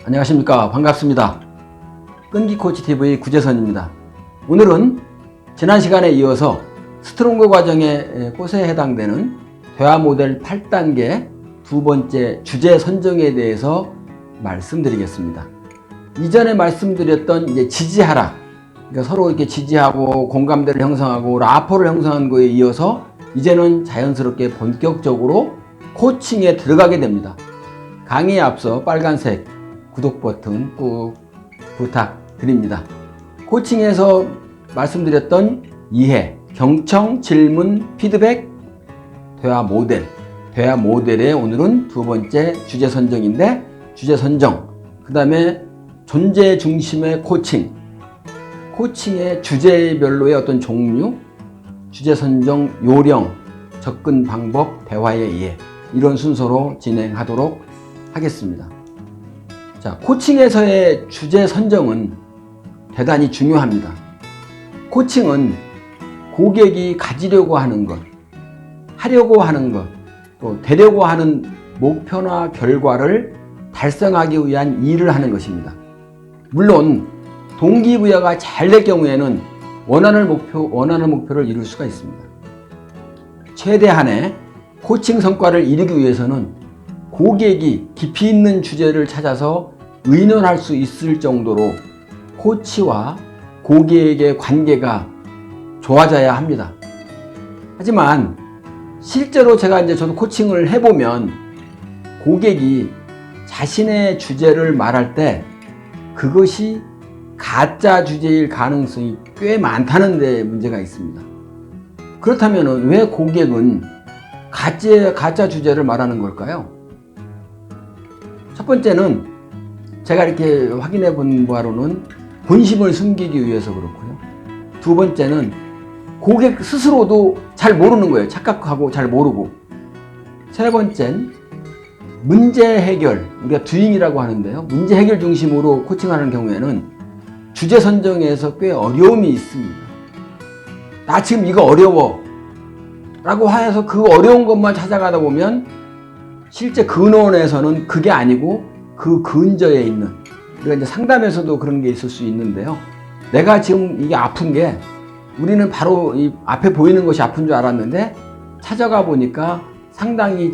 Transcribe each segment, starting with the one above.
안녕하십니까. 반갑습니다. 끈기코치TV 구재선입니다. 오늘은 지난 시간에 이어서 스트롱그 과정의 꽃에 해당되는 대화 모델 8단계 두 번째 주제 선정에 대해서 말씀드리겠습니다. 이전에 말씀드렸던 이제 지지하라, 그러니까 서로 이렇게 지지하고 공감대를 형성하고 라포를 형성한 거에 이어서 이제는 자연스럽게 본격적으로 코칭에 들어가게 됩니다. 강의에 앞서 빨간색 구독 버튼 꾹 부탁드립니다. 코칭에서 말씀드렸던 이해, 경청, 질문, 피드백, 대화 모델의 오늘은 두 번째 주제 선정인데, 주제 선정, 그 다음에 존재 중심의 코칭의 주제별로의 어떤 종류, 주제 선정 요령, 접근 방법, 대화의 이해, 이런 순서로 진행하도록 하겠습니다. 자, 코칭에서의 주제 선정은 대단히 중요합니다. 코칭은 고객이 가지려고 하는 것, 하려고 하는 것, 또 되려고 하는 목표나 결과를 달성하기 위한 일을 하는 것입니다. 물론 동기부여가 잘 될 경우에는 원하는 목표를 이룰 수가 있습니다. 최대한의 코칭 성과를 이루기 위해서는 고객이 깊이 있는 주제를 찾아서 의논할 수 있을 정도로 코치와 고객의 관계가 좋아져야 합니다. 하지만 실제로 저도 코칭을 해보면 고객이 자신의 주제를 말할 때 그것이 가짜 주제일 가능성이 꽤 많다는 데 문제가 있습니다. 그렇다면 왜 고객은 가짜 주제를 말하는 걸까요? 첫 번째는 제가 이렇게 확인해 본 바로는 본심을 숨기기 위해서 그렇고요. 두 번째는 고객 스스로도 잘 모르는 거예요. 착각하고 잘 모르고. 세 번째는 문제 해결, 우리가 듀잉이라고 하는데요. 문제 해결 중심으로 코칭하는 경우에는 주제 선정에서 꽤 어려움이 있습니다. 나 지금 이거 어려워 라고 해서 그 어려운 것만 찾아가다 보면 실제 근원에서는 그게 아니고 그 근저에 있는, 우리가 이제 상담에서도 그런 게 있을 수 있는데요. 내가 지금 이게 아픈 게, 우리는 바로 이 앞에 보이는 것이 아픈 줄 알았는데 찾아가 보니까 상당히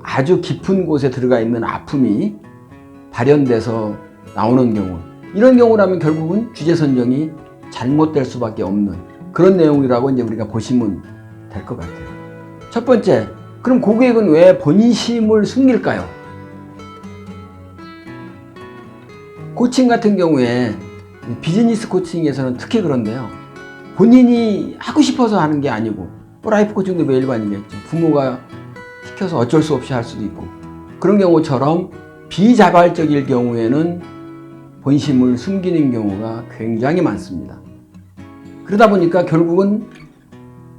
아주 깊은 곳에 들어가 있는 아픔이 발현돼서 나오는 경우, 이런 경우라면 결국은 주제 선정이 잘못될 수밖에 없는 그런 내용이라고 이제 우리가 보시면 될 것 같아요. 첫 번째, 그럼 고객은 왜 본심을 숨길까요? 코칭 같은 경우에 비즈니스 코칭에서는 특히 그런데요. 본인이 하고 싶어서 하는 게 아니고, 라이프 코칭도 매일 일반이겠죠. 부모가 시켜서 어쩔 수 없이 할 수도 있고, 그런 경우처럼 비자발적일 경우에는 본심을 숨기는 경우가 굉장히 많습니다. 그러다 보니까 결국은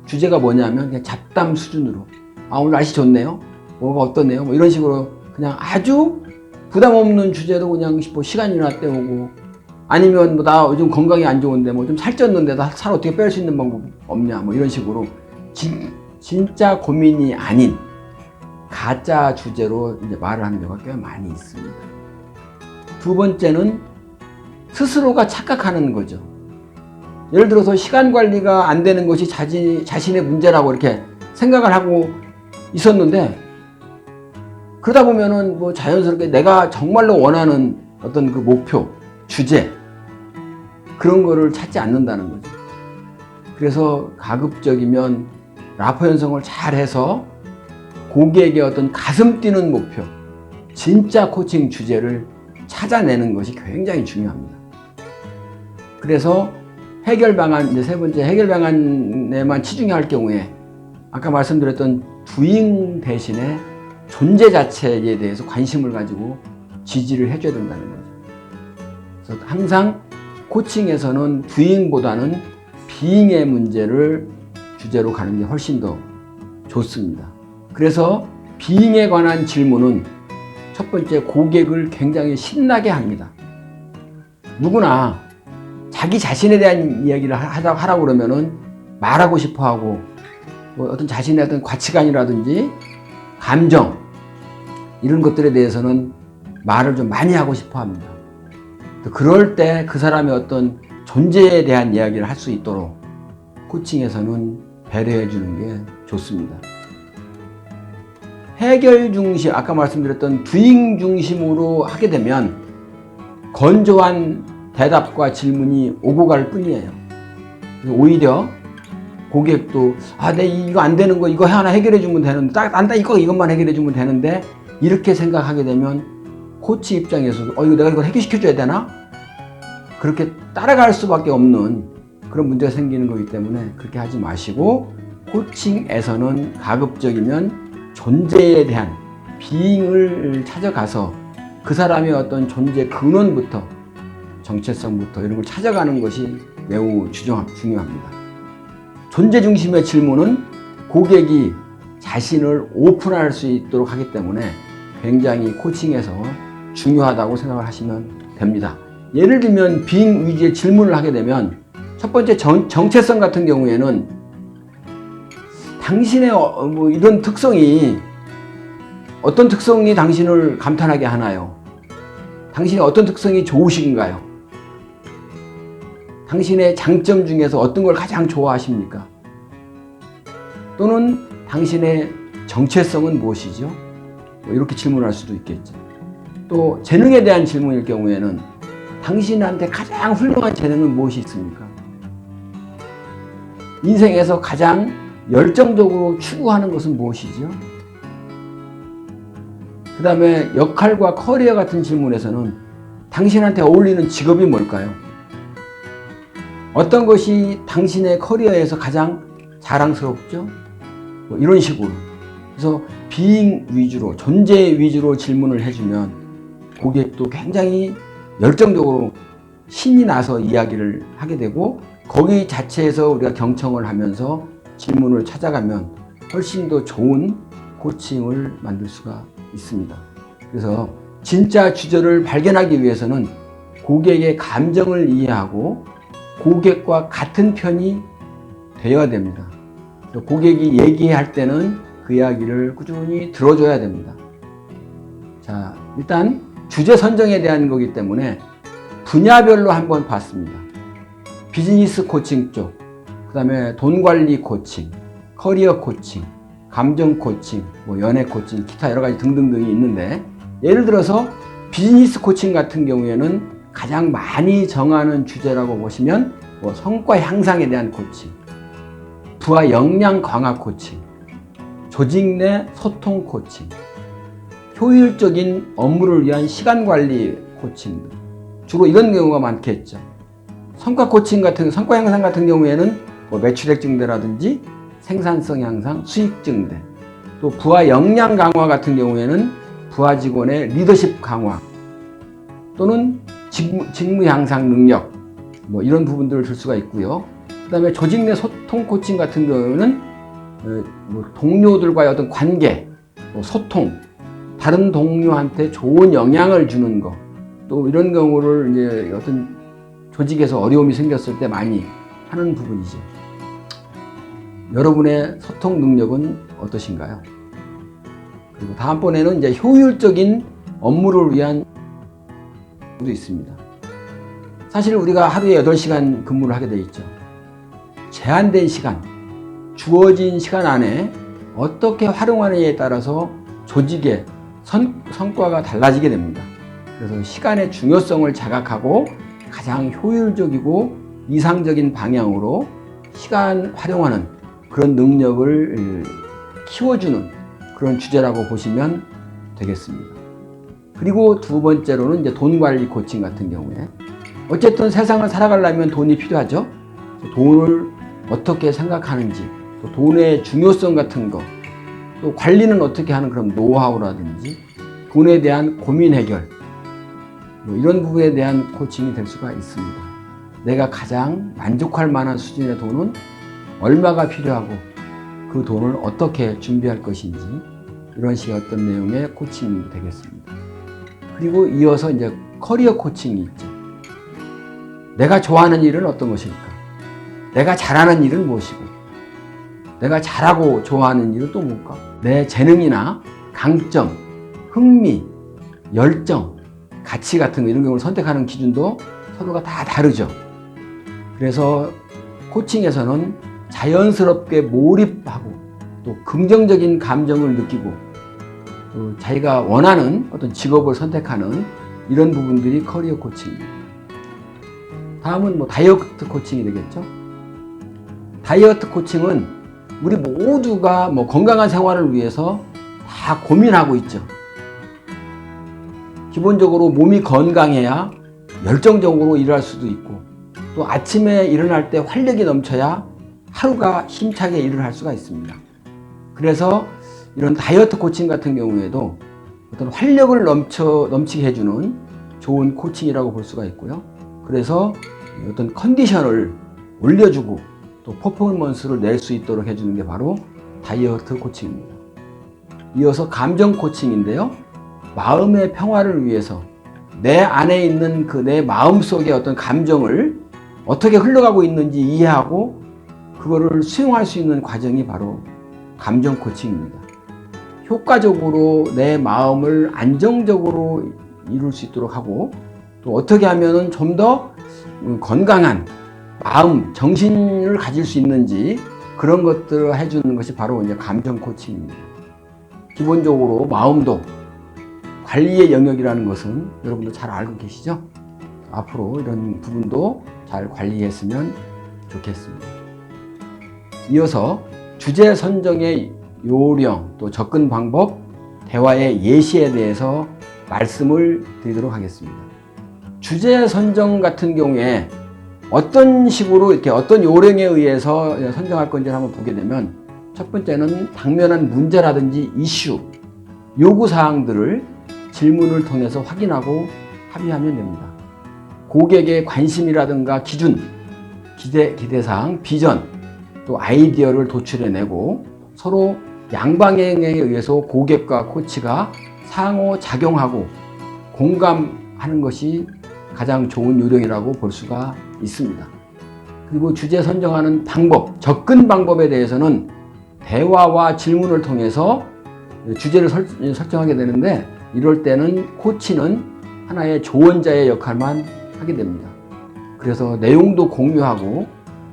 주제가 뭐냐면 그냥 잡담 수준으로, 오늘 날씨 좋네요, 뭐가 어떠네요, 뭐 이런 식으로 그냥 아주 부담 없는 주제도 그냥 시간이나 때우고, 아니면 나 요즘 건강이 안 좋은데 좀 살쪘는데 나 살 어떻게 뺄 수 있는 방법 없냐, 뭐 이런 식으로 진짜 고민이 아닌 가짜 주제로 이제 말을 하는 경우가 꽤 많이 있습니다. 두 번째는 스스로가 착각하는 거죠. 예를 들어서 시간 관리가 안 되는 것이 자신의 문제라고 이렇게 생각을 하고 있었는데, 그러다 보면은 자연스럽게 내가 정말로 원하는 어떤 그 목표, 주제, 그런 거를 찾지 않는다는 거죠. 그래서 가급적이면 라포 형성을 잘 해서 고객의 어떤 가슴 뛰는 목표, 진짜 코칭 주제를 찾아내는 것이 굉장히 중요합니다. 그래서 해결 방안, 이제 세 번째 해결 방안에만 치중할 경우에 아까 말씀드렸던 두잉 대신에 존재 자체에 대해서 관심을 가지고 지지를 해줘야 된다는 거죠. 그래서 항상 코칭에서는 두잉보다는 비잉의 문제를 주제로 가는 게 훨씬 더 좋습니다. 그래서 비잉에 관한 질문은 첫 번째, 고객을 굉장히 신나게 합니다. 누구나 자기 자신에 대한 이야기를 하라고 그러면은 말하고 싶어 하고, 어떤 자신의 어떤 가치관이라든지 감정, 이런 것들에 대해서는 말을 좀 많이 하고 싶어 합니다. 그럴 때 그 사람의 어떤 존재에 대한 이야기를 할 수 있도록 코칭에서는 배려해 주는 게 좋습니다. 해결 중심, 아까 말씀드렸던 doing 중심으로 하게 되면 건조한 대답과 질문이 오고 갈 뿐이에요. 오히려 고객도 내 이거 안 되는 거 이거 하나 해결해 주면 되는데 딱 이것만 해결해 주면 되는데 이렇게 생각하게 되면 코치 입장에서도 이거 내가 이걸 해결시켜 줘야 되나? 그렇게 따라갈 수밖에 없는 그런 문제가 생기는 거기 때문에 그렇게 하지 마시고, 코칭에서는 가급적이면 존재에 대한 being을 찾아가서 그 사람의 어떤 존재 근원부터 정체성부터 이런 걸 찾아가는 것이 매우 중요합니다. 존재 중심의 질문은 고객이 자신을 오픈할 수 있도록 하기 때문에 굉장히 코칭에서 중요하다고 생각을 하시면 됩니다. 예를 들면 being 위주의 질문을 하게 되면 첫 번째 정체성 같은 경우에는 당신의 이런 특성이 어떤 특성이 당신을 감탄하게 하나요? 당신의 어떤 특성이 좋으신가요? 당신의 장점 중에서 어떤 걸 가장 좋아하십니까? 또는 당신의 정체성은 무엇이죠? 이렇게 질문할 수도 있겠죠. 또 재능에 대한 질문일 경우에는 당신한테 가장 훌륭한 재능은 무엇이 있습니까? 인생에서 가장 열정적으로 추구하는 것은 무엇이죠? 그 다음에 역할과 커리어 같은 질문에서는 당신한테 어울리는 직업이 뭘까요? 어떤 것이 당신의 커리어에서 가장 자랑스럽죠? 이런 식으로. 그래서 being 위주로, 존재 위주로 질문을 해주면 고객도 굉장히 열정적으로 신이 나서 이야기를 하게 되고, 거기 자체에서 우리가 경청을 하면서 질문을 찾아가면 훨씬 더 좋은 코칭을 만들 수가 있습니다. 그래서 진짜 주저를 발견하기 위해서는 고객의 감정을 이해하고 고객과 같은 편이 되어야 됩니다. 고객이 얘기할 때는 그 이야기를 꾸준히 들어줘야 됩니다. 자, 일단 주제 선정에 대한 거기 때문에 분야별로 한번 봤습니다. 비즈니스 코칭 쪽, 그 다음에 돈 관리 코칭, 커리어 코칭, 감정 코칭, 연애 코칭, 기타 여러 가지 등등등이 있는데, 예를 들어서 비즈니스 코칭 같은 경우에는 가장 많이 정하는 주제라고 보시면 성과 향상에 대한 코칭, 부하 역량 강화 코칭, 조직 내 소통 코칭, 효율적인 업무를 위한 시간 관리 코칭 등 주로 이런 경우가 많겠죠. 성과 향상 같은 경우에는 매출액 증대라든지 생산성 향상, 수익 증대, 또 부하 역량 강화 같은 경우에는 부하 직원의 리더십 강화 또는 직무 향상 능력, 이런 부분들을 줄 수가 있고요. 그 다음에 조직 내 소통 코칭 같은 경우는 동료들과의 어떤 관계, 소통, 다른 동료한테 좋은 영향을 주는 거, 또 이런 경우를 이제 어떤 조직에서 어려움이 생겼을 때 많이 하는 부분이죠. 여러분의 소통 능력은 어떠신가요? 그리고 다음번에는 이제 효율적인 업무를 위한 도 있습니다. 사실 우리가 하루에 8시간 근무를 하게 돼 있죠. 제한된 시간, 주어진 시간 안에 어떻게 활용하느냐에 따라서 조직의 성과가 달라지게 됩니다. 그래서 시간의 중요성을 자각하고 가장 효율적이고 이상적인 방향으로 시간 활용하는 그런 능력을 키워주는 그런 주제라고 보시면 되겠습니다. 그리고 두 번째로는 이제 돈 관리 코칭 같은 경우에, 어쨌든 세상을 살아가려면 돈이 필요하죠. 돈을 어떻게 생각하는지, 또 돈의 중요성 같은 거, 또 관리는 어떻게 하는 그런 노하우라든지 돈에 대한 고민 해결, 이런 부분에 대한 코칭이 될 수가 있습니다. 내가 가장 만족할 만한 수준의 돈은 얼마가 필요하고 그 돈을 어떻게 준비할 것인지, 이런 식의 어떤 내용의 코칭이 되겠습니다. 그리고 이어서 이제 커리어 코칭이 있죠. 내가 좋아하는 일은 어떤 것일까? 내가 잘하는 일은 무엇이고, 내가 잘하고 좋아하는 일은 또 뭘까? 내 재능이나 강점, 흥미, 열정, 가치 같은 거 이런 경우를 선택하는 기준도 서로가 다 다르죠. 그래서 코칭에서는 자연스럽게 몰입하고 또 긍정적인 감정을 느끼고 또 자기가 원하는 어떤 직업을 선택하는 이런 부분들이 커리어 코칭입니다. 다음은 다이어트 코칭이 되겠죠. 다이어트 코칭은 우리 모두가 건강한 생활을 위해서 다 고민하고 있죠. 기본적으로 몸이 건강해야 열정적으로 일할 수도 있고 또 아침에 일어날 때 활력이 넘쳐야 하루가 힘차게 일을 할 수가 있습니다. 그래서 이런 다이어트 코칭 같은 경우에도 어떤 활력을 넘치게 해주는 좋은 코칭이라고 볼 수가 있고요. 그래서 어떤 컨디션을 올려주고 또 퍼포먼스를 낼 수 있도록 해주는 게 바로 다이어트 코칭입니다. 이어서 감정 코칭인데요. 마음의 평화를 위해서 내 안에 있는 내 마음 속의 어떤 감정을 어떻게 흘러가고 있는지 이해하고 그거를 수용할 수 있는 과정이 바로 감정 코칭입니다. 효과적으로 내 마음을 안정적으로 이룰 수 있도록 하고 또 어떻게 하면 좀 더 건강한 마음, 정신을 가질 수 있는지 그런 것들을 해주는 것이 바로 이제 감정 코칭입니다. 기본적으로 마음도 관리의 영역이라는 것은 여러분도 잘 알고 계시죠? 앞으로 이런 부분도 잘 관리했으면 좋겠습니다. 이어서 주제 선정의 요령, 또 접근 방법, 대화의 예시에 대해서 말씀을 드리도록 하겠습니다. 주제 선정 같은 경우에 어떤 식으로 이렇게 어떤 요령에 의해서 선정할 건지 한번 보게 되면 첫 번째는 당면한 문제라든지 이슈, 요구사항들을 질문을 통해서 확인하고 합의하면 됩니다. 고객의 관심이라든가 기준, 기대사항, 비전, 또 아이디어를 도출해내고 서로 양방향에 의해서 고객과 코치가 상호작용하고 공감하는 것이 가장 좋은 요령이라고 볼 수가 있습니다. 그리고 주제 선정하는 방법, 접근 방법에 대해서는 대화와 질문을 통해서 주제를 설정하게 되는데 이럴 때는 코치는 하나의 조언자의 역할만 하게 됩니다. 그래서 내용도 공유하고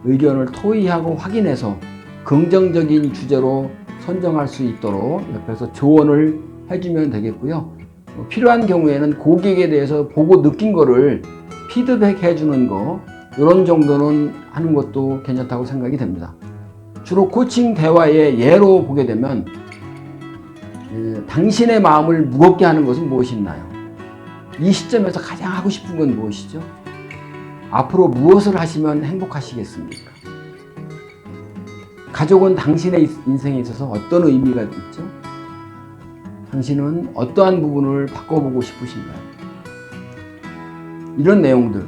의견을 토의하고 확인해서 긍정적인 주제로 선정할 수 있도록 옆에서 조언을 해주면 되겠고요. 필요한 경우에는 고객에 대해서 보고 느낀 거를 피드백 해주는 거 이런 정도는 하는 것도 괜찮다고 생각이 됩니다. 주로 코칭 대화의 예로 보게 되면 당신의 마음을 무겁게 하는 것은 무엇이 있나요? 이 시점에서 가장 하고 싶은 건 무엇이죠? 앞으로 무엇을 하시면 행복하시겠습니까? 가족은 당신의 인생에 있어서 어떤 의미가 있죠? 당신은 어떠한 부분을 바꿔보고 싶으신가요? 이런 내용들,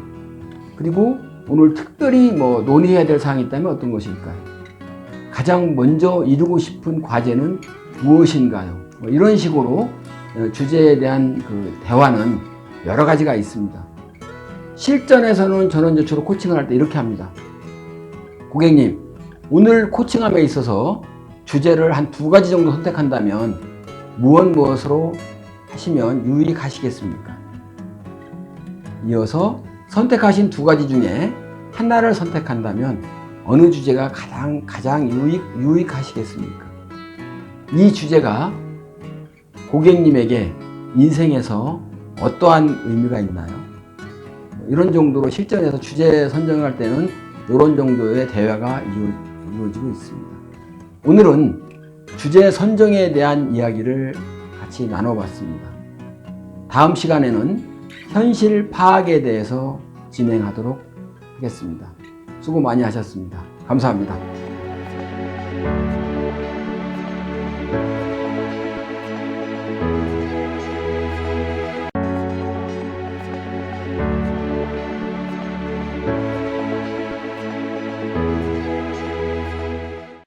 그리고 오늘 특별히 논의해야 될 사항이 있다면 어떤 것일까요? 가장 먼저 이루고 싶은 과제는 무엇인가요? 이런 식으로 주제에 대한 대화는 여러 가지가 있습니다. 실전에서는 저는 주로 코칭을 할 때 이렇게 합니다. 고객님, 오늘 코칭함에 있어서 주제를 한 2가지 정도 선택한다면 무엇으로 하시면 유익하시겠습니까? 이어서 선택하신 2가지 중에 하나를 선택한다면 어느 주제가 가장 유익하시겠습니까? 이 주제가 고객님에게 인생에서 어떠한 의미가 있나요? 이런 정도로 실전에서 주제 선정할 때는 이런 정도의 대화가 이루어지고 있습니다. 오늘은 주제 선정에 대한 이야기를 같이 나눠봤습니다. 다음 시간에는 현실 파악에 대해서 진행하도록 하겠습니다. 수고 많이 하셨습니다. 감사합니다.